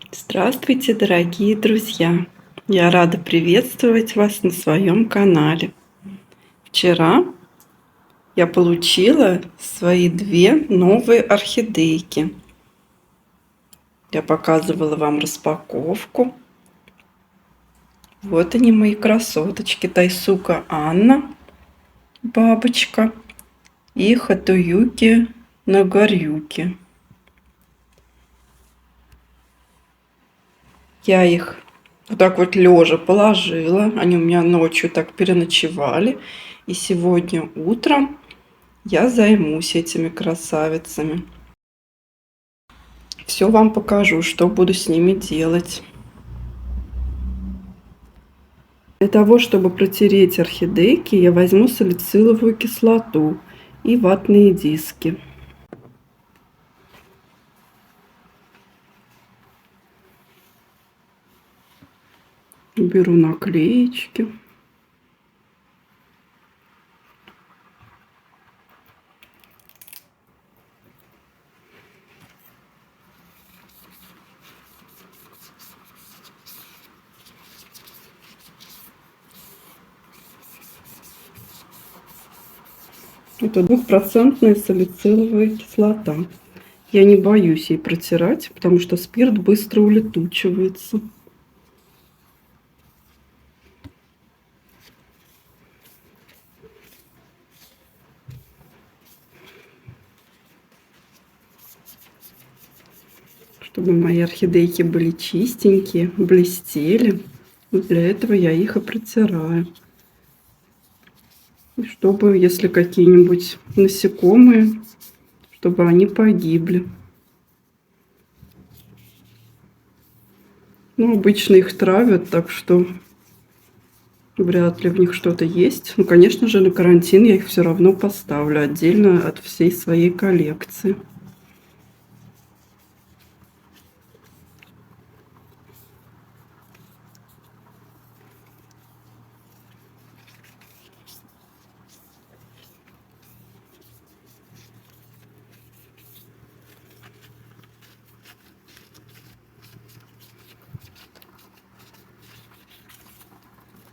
Здравствуйте, дорогие друзья! Я рада приветствовать вас на своем канале. Вчера я получила свои две новые орхидейки. Я показывала вам распаковку. Вот они, мои красоточки. Тайсука Анна, бабочка, и Хатуюки Нагарюки. Я их вот так вот лежа положила. Они у меня ночью так переночевали. И сегодня утром я займусь этими красавицами. Все вам покажу, что буду с ними делать. Для того, чтобы протереть орхидейки, я возьму салициловую кислоту и ватные диски. Беру наклеечки. Это 2% салициловая кислота. Я не боюсь ей протирать, потому что спирт быстро улетучивается. Чтобы мои орхидейки были чистенькие, блестели. Вот для этого я их и протираю. И чтобы, если какие-нибудь насекомые, чтобы они погибли. Ну, обычно их травят, так что вряд ли в них что-то есть. Ну, конечно же, на карантин я их все равно поставлю отдельно от всей своей коллекции.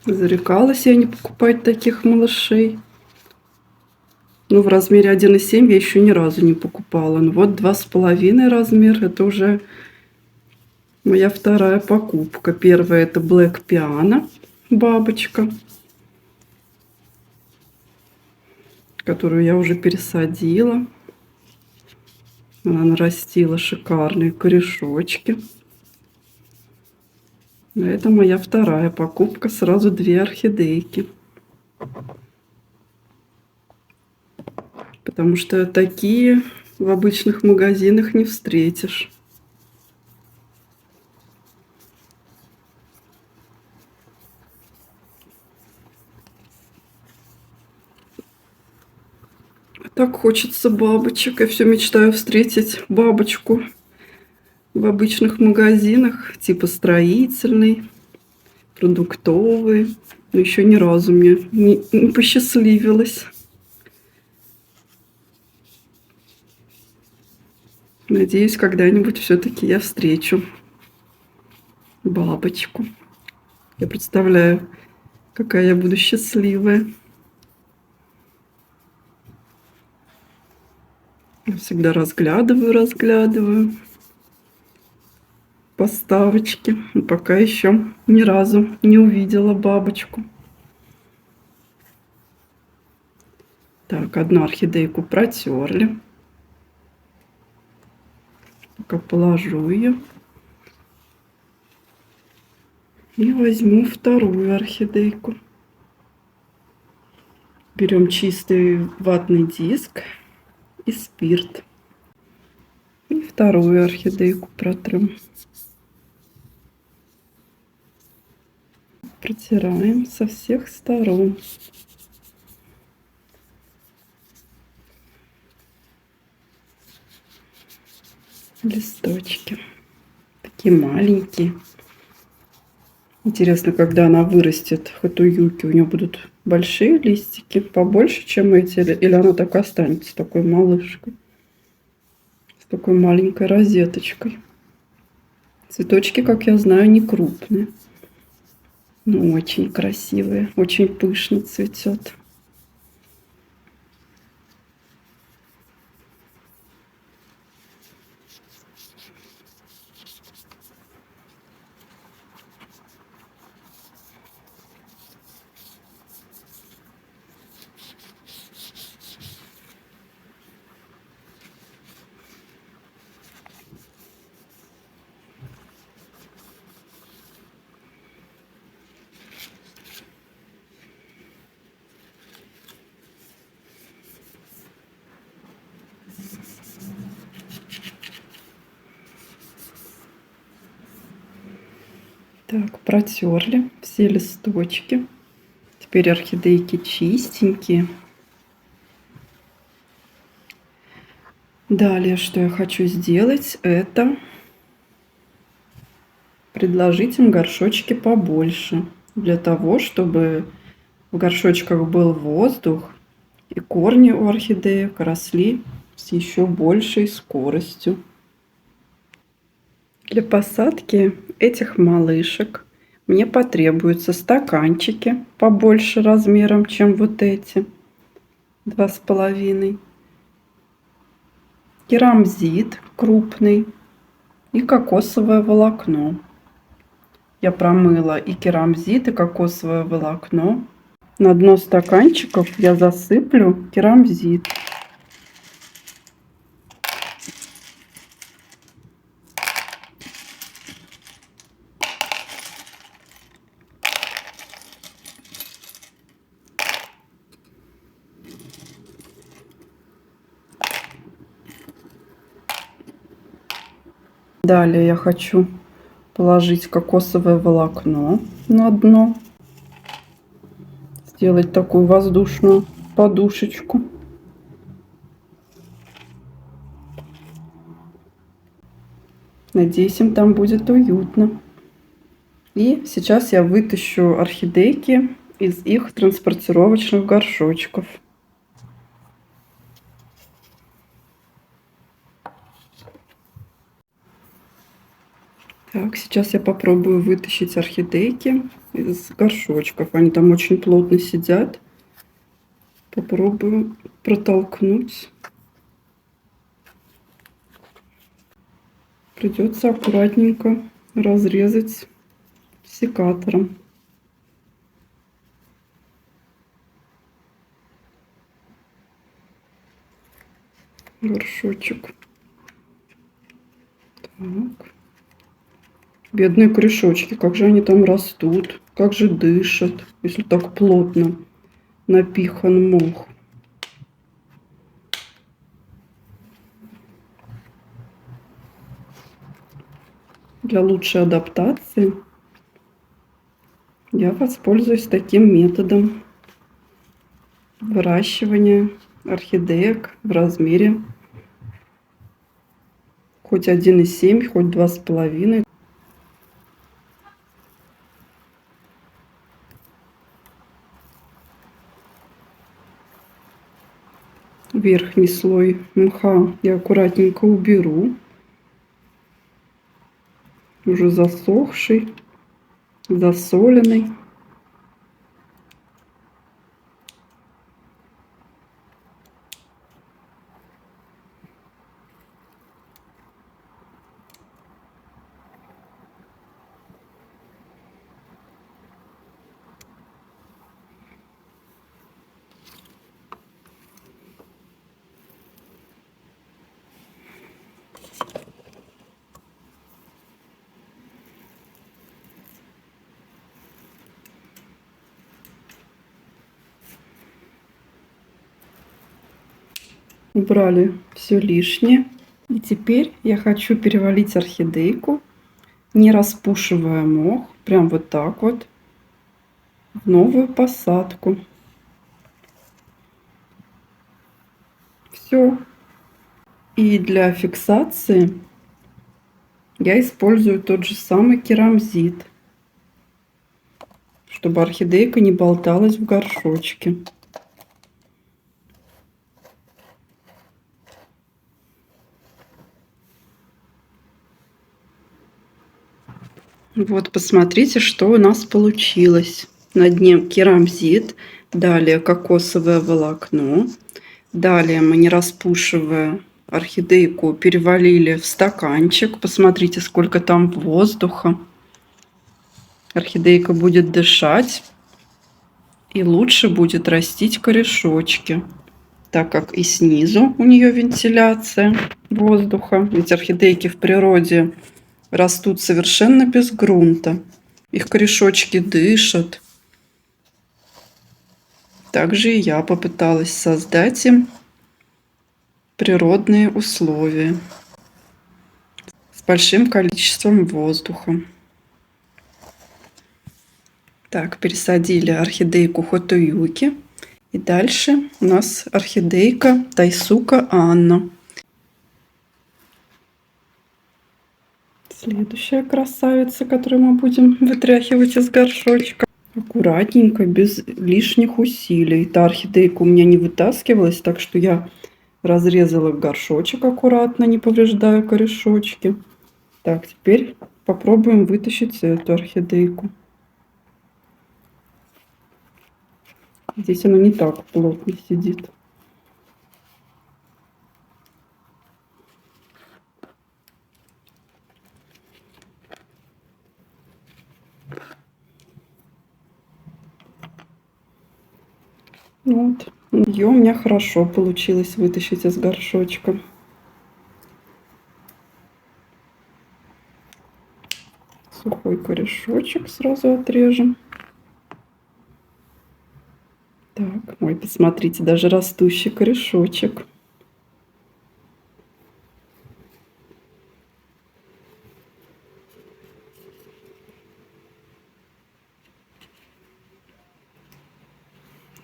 Зарекалась я не покупать таких малышей. Ну, в размере 1,7 я еще ни разу не покупала. Ну, вот 2,5 размер. Это уже моя вторая покупка. Первая — это Black Piano, бабочка, которую я уже пересадила. Она нарастила шикарные корешочки. Это моя вторая покупка. Сразу две орхидейки. Потому что такие в обычных магазинах не встретишь. Так хочется бабочек. Я все мечтаю встретить бабочку в обычных магазинах, типа строительный, продуктовый. Но еще ни разу мне не посчастливилось. Надеюсь, когда-нибудь все-таки я встречу бабочку. Я представляю, какая я буду счастливая. Я всегда разглядываю поставочки. Но пока еще ни разу не увидела бабочку. Так, одну орхидейку протерли. Пока положу ее. И возьму вторую орхидейку. Берем чистый ватный диск и спирт. И вторую орхидейку протрем. Протираем со всех сторон. Листочки. Такие маленькие. Интересно, когда она вырастет, Хатуюки, у нее будут большие листики, побольше, чем эти, или она так останется, такой малышкой, с такой маленькой розеточкой. Цветочки, как я знаю, не крупные. Но очень красивые, очень пышно цветет. Так, протерли все листочки. Теперь орхидейки чистенькие. Далее, что я хочу сделать, это предложить им горшочки побольше, для того, чтобы в горшочках был воздух, и корни у орхидеек росли с еще большей скоростью. Для посадки этих малышек мне потребуются стаканчики побольше размером, чем вот эти, 2,5, керамзит крупный и кокосовое волокно. Я промыла и керамзит, и кокосовое волокно. На дно стаканчиков я засыплю керамзит. Далее я хочу положить кокосовое волокно на дно. Сделать такую воздушную подушечку. Надеюсь, им там будет уютно. И сейчас я вытащу орхидейки из их транспортировочных горшочков. Так, сейчас я попробую вытащить орхидейки из горшочков. Они там очень плотно сидят. Попробую протолкнуть. Придется аккуратненько разрезать секатором горшочек. Так. Бедные корешочки, как же они там растут, как же дышат, если так плотно напихан мох. Для лучшей адаптации я воспользуюсь таким методом выращивания орхидеек в размере хоть 1,7, хоть 2,5. Верхний слой мха я аккуратненько уберу, уже засохший, засоленный. Убрали все лишнее. И теперь я хочу перевалить орхидейку, не распушивая мох, прям вот так вот, в новую посадку. Все. И для фиксации я использую тот же самый керамзит, чтобы орхидейка не болталась в горшочке. Вот, посмотрите, что у нас получилось. На дне керамзит, далее кокосовое волокно, далее мы, не распушивая орхидейку, перевалили в стаканчик. Посмотрите, сколько там воздуха. Орхидейка будет дышать и лучше будет растить корешочки, так как и снизу у нее вентиляция воздуха. Ведь орхидейки в природе растут совершенно без грунта. Их корешочки дышат. Также и я попыталась создать им природные условия с большим количеством воздуха. Так, пересадили орхидейку Хотоюки. И дальше у нас орхидейка Тайсука Анна. Следующая красавица, которую мы будем вытряхивать из горшочка. Аккуратненько, без лишних усилий. Эта орхидейка у меня не вытаскивалась, так что я разрезала горшочек аккуратно, не повреждая корешочки. Так, теперь попробуем вытащить эту орхидейку. Здесь она не так плотно сидит. Вот. Ее у меня хорошо получилось вытащить из горшочка. Сухой корешочек сразу отрежем. Так, ой, посмотрите, даже растущий корешочек.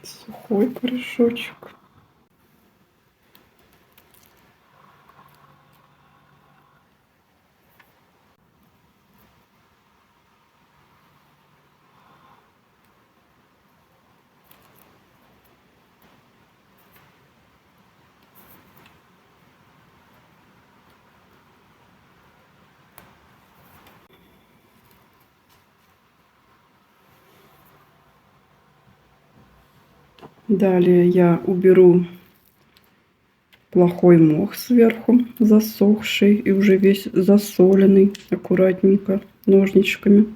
Сухой корешочек. Далее я уберу плохой мох сверху, засохший и уже весь засоленный, аккуратненько ножничками.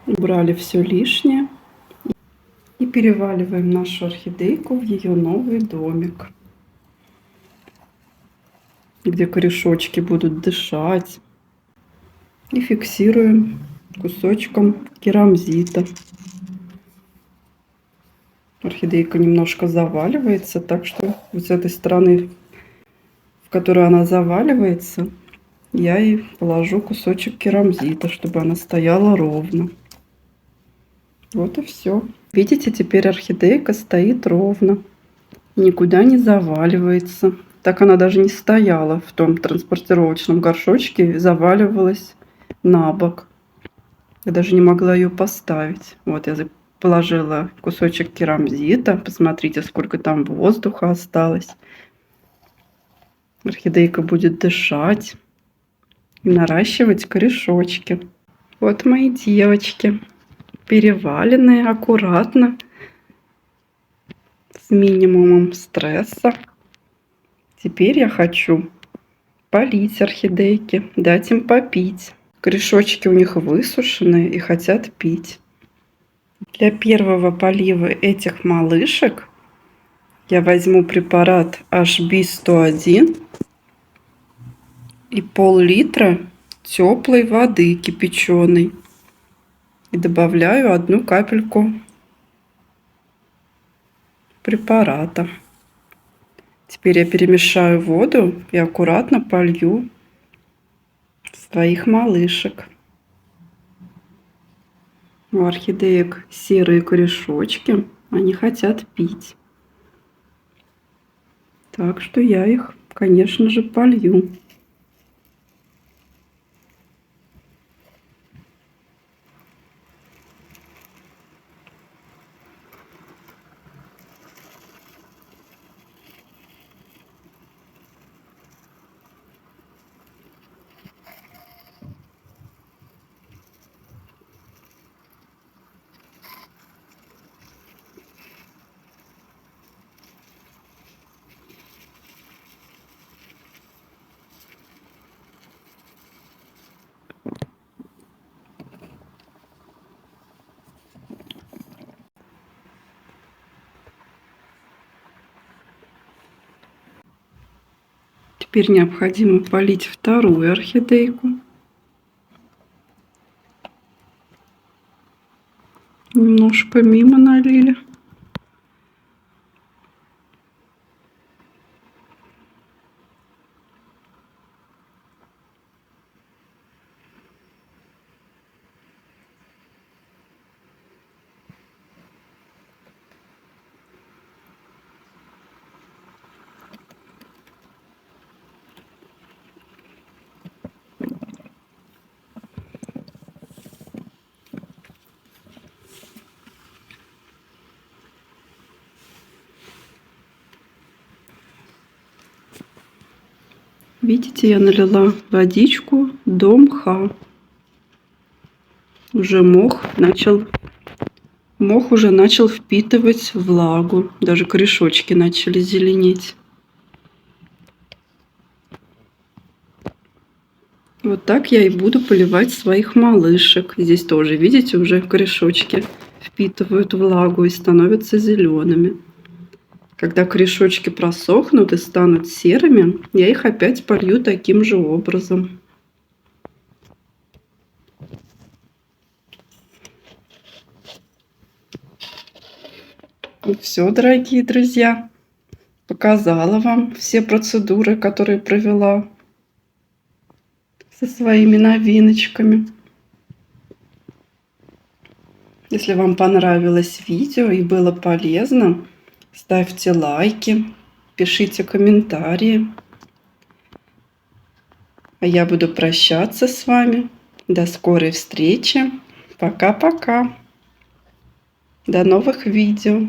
Убрали все лишнее и переваливаем нашу орхидейку в ее новый домик, где корешочки будут дышать. И фиксируем кусочком керамзита. Орхидейка немножко заваливается, так что вот с этой стороны, в которую она заваливается, я и положу кусочек керамзита, чтобы она стояла ровно. Вот и все. Видите, теперь орхидейка стоит ровно, никуда не заваливается. Так она даже не стояла в том транспортировочном горшочке, заваливалась на бок. Я даже не могла ее поставить. Вот я положила кусочек керамзита. Посмотрите, сколько там воздуха осталось. Орхидейка будет дышать и наращивать корешочки. Вот мои девочки. Переваленные аккуратно, с минимумом стресса. Теперь я хочу полить орхидейки, дать им попить. Корешочки у них высушенные и хотят пить. Для первого полива этих малышек я возьму препарат HB101 и пол-литра теплой воды кипяченой. И добавляю 1 капельку препарата. Теперь я перемешаю воду и аккуратно полью своих малышек. У орхидеек серые корешочки, они хотят пить. Так что я их, конечно же, полью. Теперь необходимо полить вторую орхидейку. Немножко мимо налили. Видите, я налила водичку до мха. Уже мох уже начал впитывать влагу. Даже корешочки начали зеленеть. Вот так я и буду поливать своих малышек. Здесь тоже, видите, уже корешочки впитывают влагу и становятся зелеными. Когда корешочки просохнут и станут серыми, я их опять полью таким же образом. Все, дорогие друзья, показала вам все процедуры, которые провела со своими новиночками. Если вам понравилось видео и было полезно, ставьте лайки, пишите комментарии. А я буду прощаться с вами. До скорой встречи. Пока-пока. До новых видео.